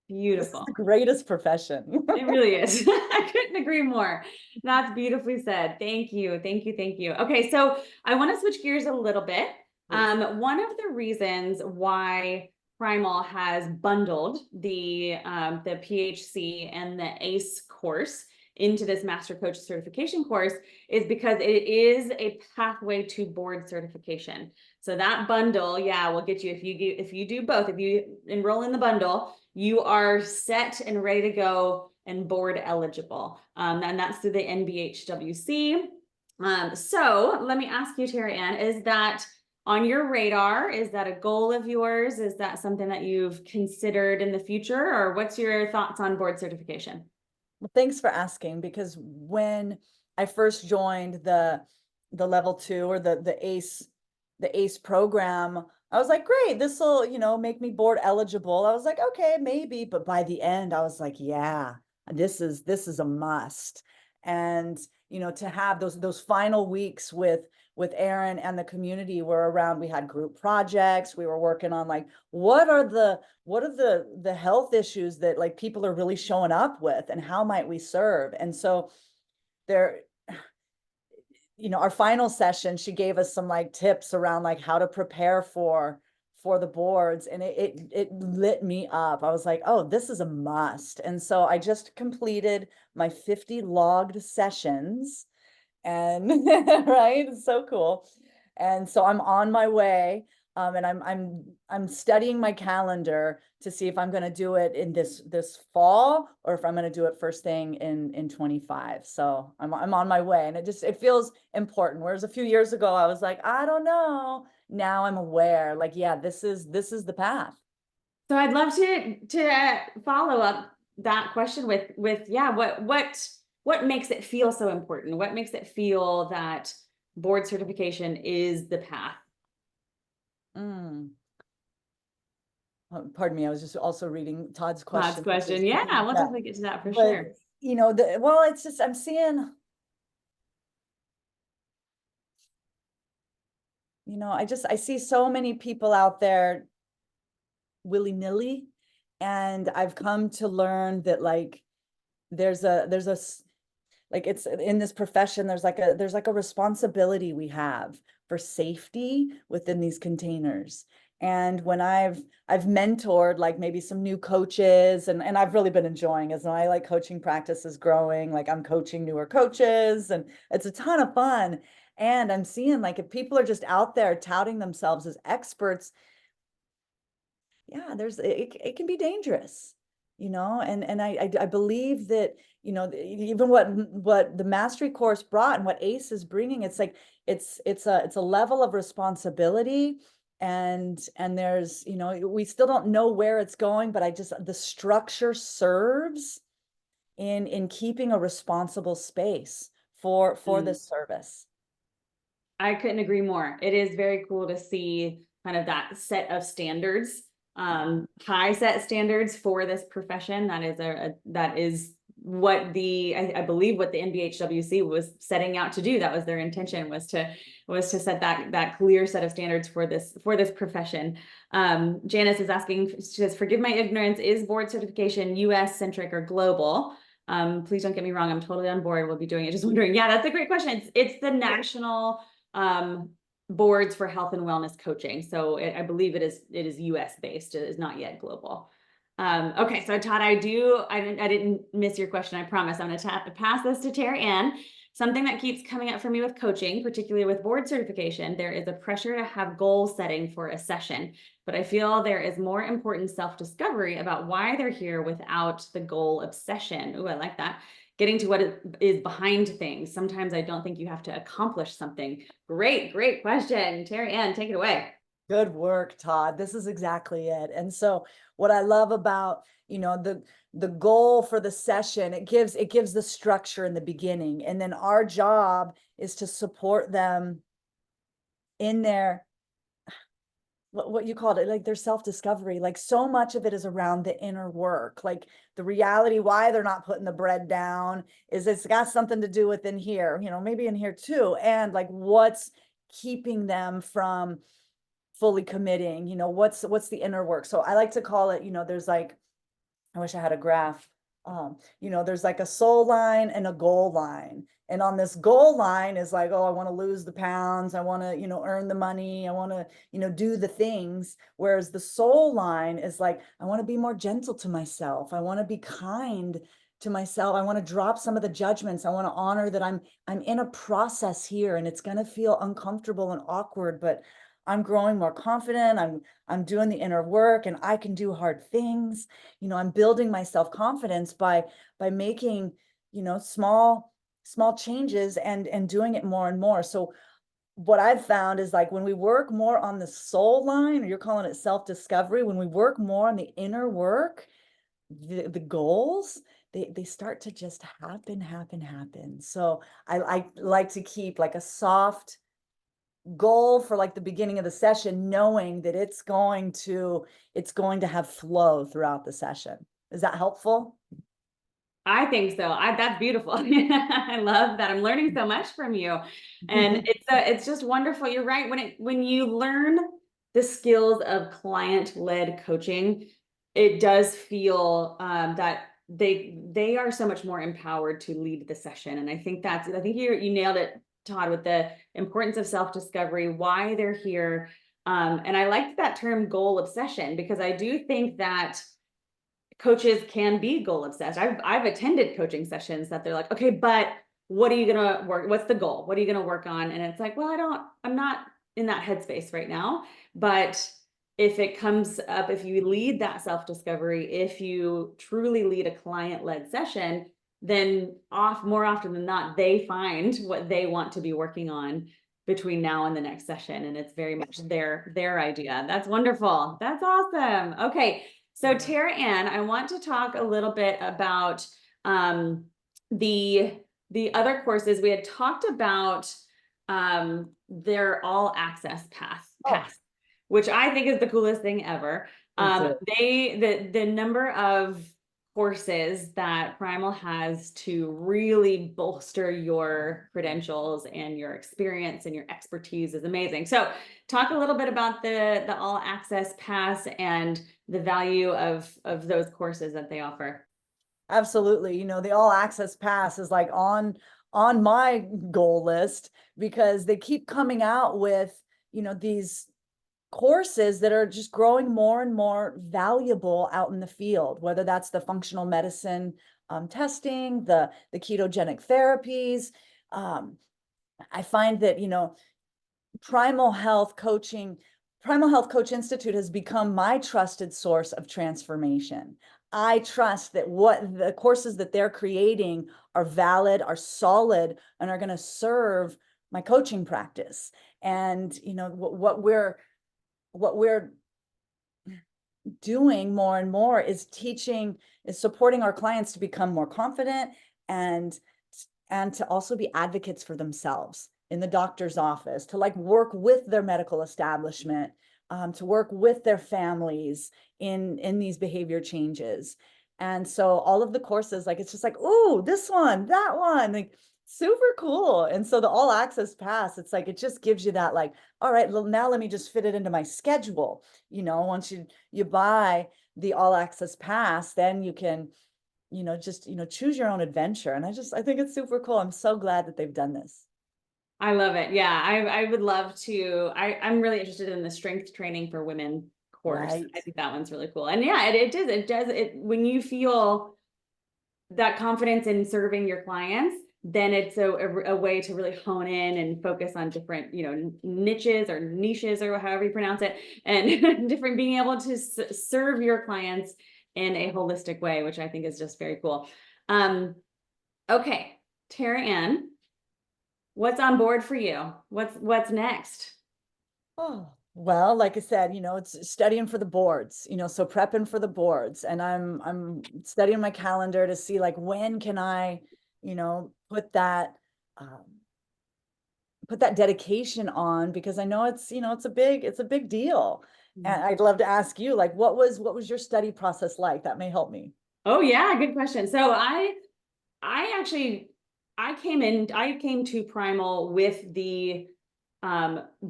S2: This is the
S1: Beautiful.
S2: greatest profession.
S1: It really is. I couldn't agree more. That's beautifully said. Thank you. Thank you. Thank you. Okay, so I want to switch gears a little bit.
S2: Please.
S1: One of the reasons why Primal has bundled the PHC and the ACE course into this Master Coach certification course is because it is a pathway to board certification. So that bundle, yeah, will get you if you do both, if you enroll in the bundle, you are set and ready to go and board eligible. And that's through the NBHWC. So let me ask you, Terra Ann, is that on your radar? Is that a goal of yours? Is that something that you've considered in the future? Or what's your thoughts on board certification?
S2: Well, thanks for asking, because when I first joined the level 2 or the ACE program, I was like, great, this will, make me board eligible. I was like, okay, maybe, but by the end, I was like, yeah, this is a must. And to have those final weeks with Aaron and the community were around, we had group projects, we were working on like, what are the health issues that like people are really showing up with, and how might we serve? And so there, our final session, she gave us some like tips around like how to prepare for the boards, and it lit me up. I was like, oh, this is a must. And so I just completed my 50 logged sessions, and right, it's so cool. And so I'm on my way, and I'm studying my calendar to see if I'm going to do it in this fall, or if I'm going to do it first thing in 25. So I'm on my way, and it feels important. Whereas a few years ago I was like, I don't know. Now I'm aware, like, yeah, this is the path.
S1: So I'd love to follow up that question with yeah, what makes it feel so important? What makes it feel that board certification is the path?
S2: Mm. Pardon me, I was just also reading Todd's
S1: Todd's
S2: question, which
S1: question.
S2: is
S1: Yeah, we'll
S2: yeah.
S1: definitely get to that for
S2: But
S1: sure.
S2: well, it's just I'm seeing, I see so many people out there willy-nilly, and I've come to learn that like like it's in this profession, there's like a responsibility we have for safety within these containers. And when I've mentored like maybe some new coaches, and I've really been enjoying as my like coaching practice is growing, like I'm coaching newer coaches, and it's a ton of fun. And I'm seeing like if people are just out there touting themselves as experts, yeah, it can be dangerous, and I believe that, even what the mastery course brought and what ACE is bringing, it's like it's a level of responsibility, and there's, we still don't know where it's going, but the structure serves in keeping a responsible space for
S1: Mm.
S2: this service.
S1: I couldn't agree more. It is very cool to see kind of that set of standards, high set standards for this profession. That is what I believe what the NBHWC was setting out to do. That was their intention, was to set that clear set of standards for this profession. Janice is asking, she says, forgive my ignorance, is board certification US centric or global? Please don't get me wrong, I'm totally on board. We'll be doing it. Just wondering. Yeah, that's a great question. It's the national boards for health and wellness coaching. So I believe it is US based. It is not yet global. Okay, so Todd, I didn't miss your question. I promise. I'm going to pass this to Terra Ann. Something that keeps coming up for me with coaching, particularly with board certification, there is a pressure to have goal setting for a session, but I feel there is more important self-discovery about why they're here without the goal obsession. Ooh, I like that. Getting to what is behind things. Sometimes I don't think you have to accomplish something. Great question. Terra Ann, take it away.
S2: Good work, Todd. This is exactly it. And so what I love about, the goal for the session, it gives the structure in the beginning. And then our job is to support them in their what you called it, like their self-discovery. Like so much of it is around the inner work. Like the reality why they're not putting the bread down is it's got something to do with in here, maybe in here too. And like what's keeping them from fully committing, what's the inner work. So I like to call it, there's like, I wish I had a graph. There's like a soul line and a goal line. And on this goal line is like, oh, I want to lose the pounds. I want to, earn the money. I want to, do the things. Whereas the soul line is like, I want to be more gentle to myself. I want to be kind to myself. I want to drop some of the judgments. I want to honor that I'm in a process here and it's going to feel uncomfortable and awkward, but I'm growing more confident. I'm doing the inner work and I can do hard things. I'm building my self-confidence by making, small changes and doing it more and more. So what I've found is like when we work more on the soul line, or you're calling it self-discovery, when we work more on the inner work, the goals, they start to just happen. So I like to keep like a soft goal for like the beginning of the session, knowing that it's going to have flow throughout the session. Is that helpful?
S1: I think so. That's beautiful. I love that. I'm learning so much from you. And it's just wonderful. You're right. When you learn the skills of client-led coaching, it does feel that they are so much more empowered to lead the session. And I think you nailed it, Todd, with the importance of self-discovery, why they're here. And I liked that term goal obsession, because I do think that coaches can be goal obsessed. I've attended coaching sessions that they're like, okay, but what are you gonna work? What's the goal? What are you gonna work on? And it's like, well, I'm not in that headspace right now. But if it comes up, if you lead that self-discovery, if you truly lead a client-led session, then more often than not, they find what they want to be working on between now and the next session. And it's very much their idea. That's wonderful. That's awesome. Okay. So Terra Ann, I want to talk a little bit about um, the other courses. We had talked about their all access pass, which I think is the coolest thing ever. The number of courses that Primal has to really bolster your credentials and your experience and your expertise is amazing. So talk a little bit about the all access pass and the value of those courses that they offer.
S2: Absolutely. The all access pass is like on my goal list because they keep coming out with, these courses that are just growing more and more valuable out in the field, whether that's the functional medicine testing, the ketogenic therapies. I find that, Primal Health Coach Institute has become my trusted source of transformation. I trust that what the courses that they're creating are valid, are solid, and are going to serve my coaching practice. And, what we're doing more and more is supporting our clients to become more confident and to also be advocates for themselves in the doctor's office, to like work with their medical establishment, to work with their families in these behavior changes. And so all of the courses, like, it's just like, oh, this one, that one, like super cool. And so the all access pass, it's like, it just gives you that, like, all right, well, now let me just fit it into my schedule. Once you buy the all access pass, then you can, just, choose your own adventure. And I think it's super cool. I'm so glad that they've done this.
S1: I love it. Yeah, I would love to. I'm really interested in the strength training for women course.
S2: Right.
S1: I think that one's really cool. And yeah, it does when you feel that confidence in serving your clients, then it's a way to really hone in and focus on different, niches or however you pronounce it, and different, being able to serve your clients in a holistic way, which I think is just very cool. Okay, Terra Ann, what's on board for you? What's next?
S2: Oh, well, like I said, it's studying for the boards, so prepping for the boards. And I'm studying my calendar to see like when can I, put that put that dedication on, because I know it's, it's a big deal. And I'd love to ask you, like, what was your study process like? That may help me.
S1: Oh yeah, good question. So I actually I came to Primal with the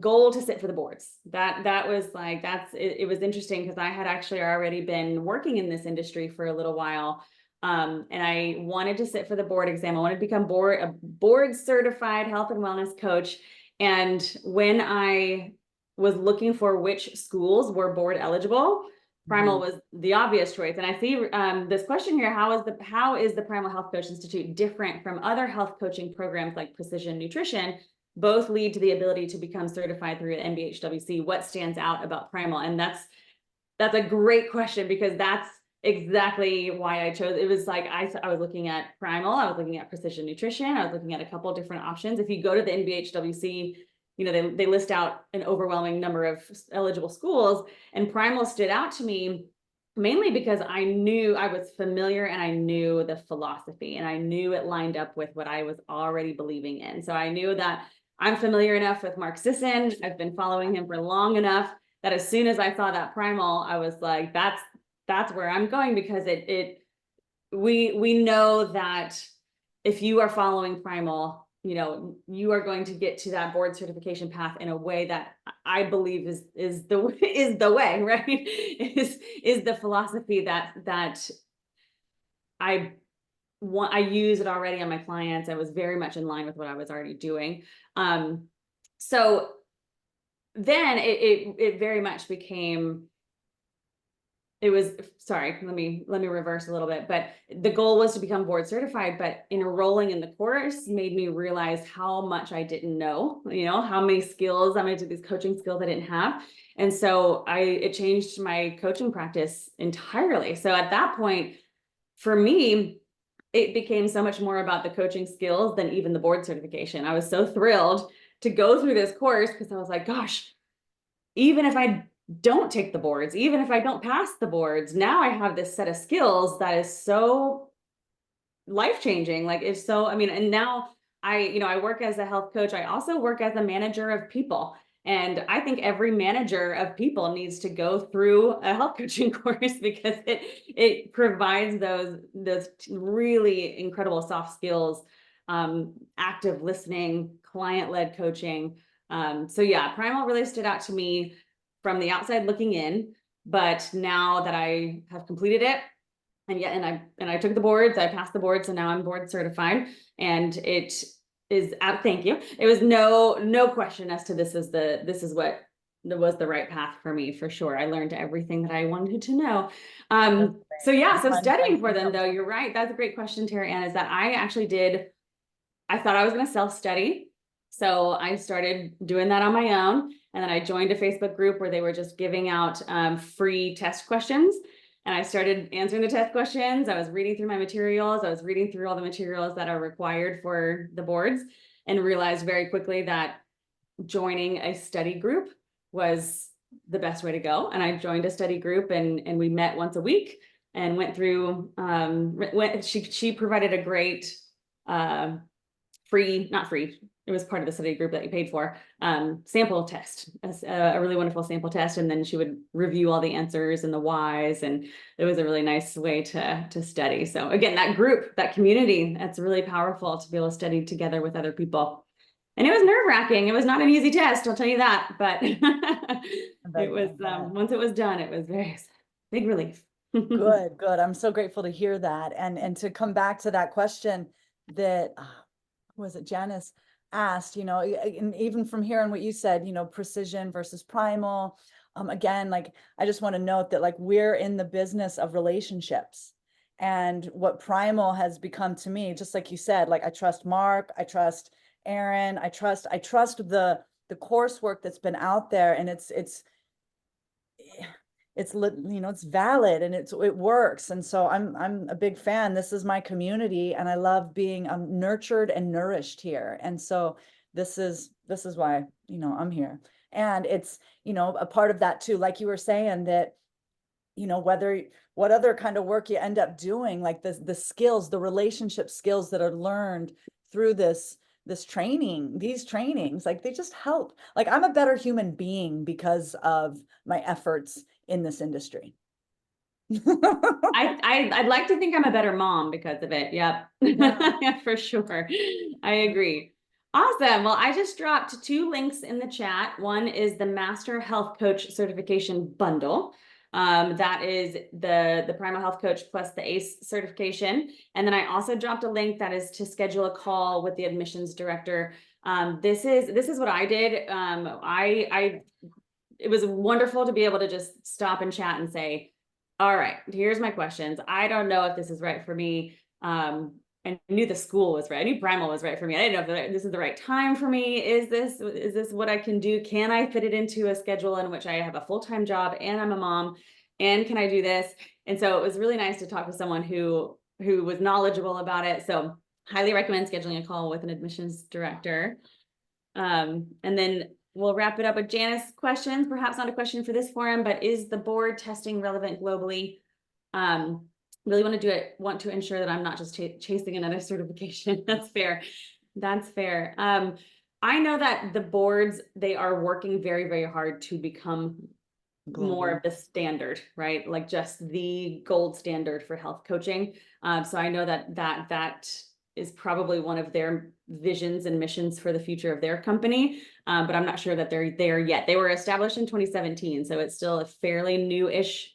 S1: goal to sit for the boards. That was like it was interesting because I had actually already been working in this industry for a little while. And I wanted to sit for the board exam. I wanted to become a board certified health and wellness coach. And when I was looking for which schools were board eligible, Primal was the obvious choice. And I see this question here: how is the Primal Health Coach Institute different from other health coaching programs like Precision Nutrition? Both lead to the ability to become certified through NBHWC. What stands out about Primal? And that's a great question, because that's exactly why I chose. It was like I was looking at Primal, I was looking at Precision Nutrition, I was looking at a couple of different options. If you go to the NBHWC, they list out an overwhelming number of eligible schools, and Primal stood out to me mainly because I knew I was familiar and I knew the philosophy and I knew it lined up with what I was already believing in. So I knew that I'm familiar enough with Mark Sisson. I've been following him for long enough that as soon as I saw that Primal, I was like, that's where I'm going, because we know that if you are following Primal, you are going to get to that board certification path in a way that I believe is the way, right? Is the philosophy that I use it already on my clients. I was very much in line with what I was already doing. So then it very much became, it was, sorry, let me reverse a little bit, but the goal was to become board certified, but enrolling in the course made me realize how much I didn't know, how many skills, I'm into these coaching skills I didn't have. And so it changed my coaching practice entirely. So at that point, for me, it became so much more about the coaching skills than even the board certification. I was so thrilled to go through this course because I was like, gosh, even if I don't take the boards, even if I don't pass the boards, now I have this set of skills that is so life-changing. Like it's so, and now I work as a health coach. I also work as a manager of people. And I think every manager of people needs to go through a health coaching course, because it provides those really incredible soft skills, active listening, client-led coaching. So yeah, Primal really stood out to me from the outside looking in, but now that I have completed it, and I took the boards, I passed the boards, so now I'm board certified, and it is thank you. It was no question as to this is what was the right path for me, for sure. I learned everything that I wanted to know. So yeah, so studying for them though, you're right. That's a great question, Terra Ann, is that I thought I was going to self-study. So I started doing that on my own. And then I joined a Facebook group where they were just giving out free test questions. And I started answering the test questions. I was reading through my materials. I was reading through all the materials that are required for the boards, and realized very quickly that joining a study group was the best way to go. And I joined a study group, and we met once a week and went through, she provided a great not free, it was part of the study group that you paid for, sample test, a really wonderful sample test. And then she would review all the answers and the whys, and it was a really nice way to study. So again, that group, that community, that's really powerful to be able to study together with other people. And it was nerve-wracking. It was not an easy test, I'll tell you that, but it was, once it was done, it was very big relief.
S2: Good. I'm so grateful to hear that. And to come back to that question that, was it Janice asked, and even from hearing what you said, precision versus primal. Again, like, I just want to note that, like, we're in the business of relationships, and what primal has become to me, just like you said, like, I trust Mark, I trust Aaron, I trust the coursework that's been out there, and it's valid, and it works. And so I'm a big fan. This is my community, and I love being nurtured and nourished here. And so this is why, I'm here. And it's, a part of that too, like you were saying, that, what other kind of work you end up doing, like the skills, the relationship skills that are learned through this this training, these trainings, like they just help. Like I'm a better human being because of my efforts in this industry.
S1: I'd like to think I'm a better mom because of it. Yep.
S2: Yeah.
S1: Yeah, for sure. I agree. Awesome. Well, I just dropped two links in the chat. One is the Master Health Coach Certification Bundle. That is the Primal Health Coach plus the ACE certification. And then I also dropped a link that is to schedule a call with the admissions director. This is what I did. It was wonderful to be able to just stop and chat and say, all right, here's my questions. I don't know if this is right for me. I knew the school was right. I knew Primal was right for me. I didn't know if this is the right time for me. Is this what I can do? Can I fit it into a schedule in which I have a full-time job and I'm a mom? And can I do this? And so it was really nice to talk to someone who was knowledgeable about it. So highly recommend scheduling a call with an admissions director. And then we'll wrap it up with Janice's questions, perhaps not a question for this forum, but is the board testing relevant globally? Really want to ensure that I'm not just chasing another certification. That's fair. That's fair. I know that the boards, they are working very, very hard to become more
S2: Global.
S1: of the standard, right? Like just the gold standard for health coaching. So I know that is probably one of their visions and missions for the future of their company. But I'm not sure that they're there yet. They were established in 2017, so it's still a fairly new-ish,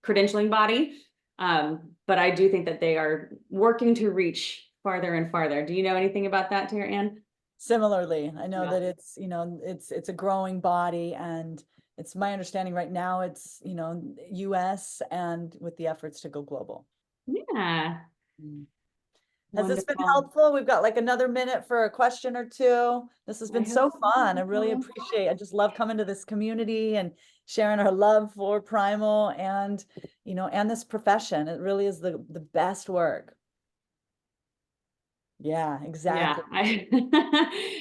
S1: credentialing body. But I do think that they are working to reach farther and farther. Do you know anything about that, Terra Ann?
S2: Similarly, I know
S1: Yeah.
S2: that it's, it's a growing body, and it's my understanding right now it's, US and with the efforts to go global.
S1: Yeah.
S2: Mm. Has this been
S1: Wonderful.
S2: helpful? We've got like another minute for a question or two. This has
S1: I
S2: been
S1: hope
S2: so fun. I really
S1: so.
S2: appreciate, I just love coming to this community and sharing our love for Primal and, and this profession. It really is the best work. Yeah,
S1: Yeah,
S2: exactly.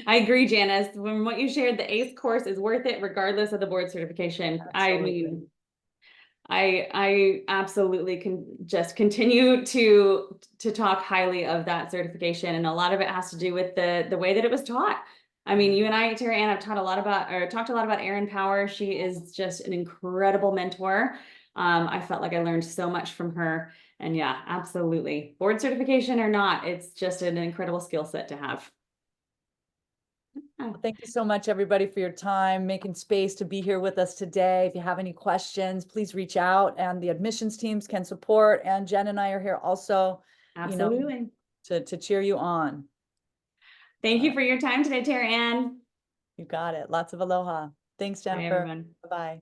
S1: I agree, Janice. When what you shared, the ACE course is worth it regardless of the board certification. I
S2: Absolutely.
S1: mean, I absolutely can just continue to talk highly of that certification, and a lot of it has to do with the way that it was taught. I mean, you and I, Terra Ann, have talked a lot about Erin Power. She is just an incredible mentor. I felt like I learned so much from her, and yeah, absolutely. Board certification or not, it's just an incredible skill set to have.
S2: Well, thank you so much, everybody, for your time, making space to be here with us today. If you have any questions, please reach out, and the admissions teams can support. And Jen and I are here also,
S1: Absolutely.
S2: to cheer you on.
S1: Thank you for your time today, Terra Ann.
S2: You got it. Lots of aloha. Thanks,
S1: Bye,
S2: Jennifer.
S1: everyone.
S2: Bye-bye.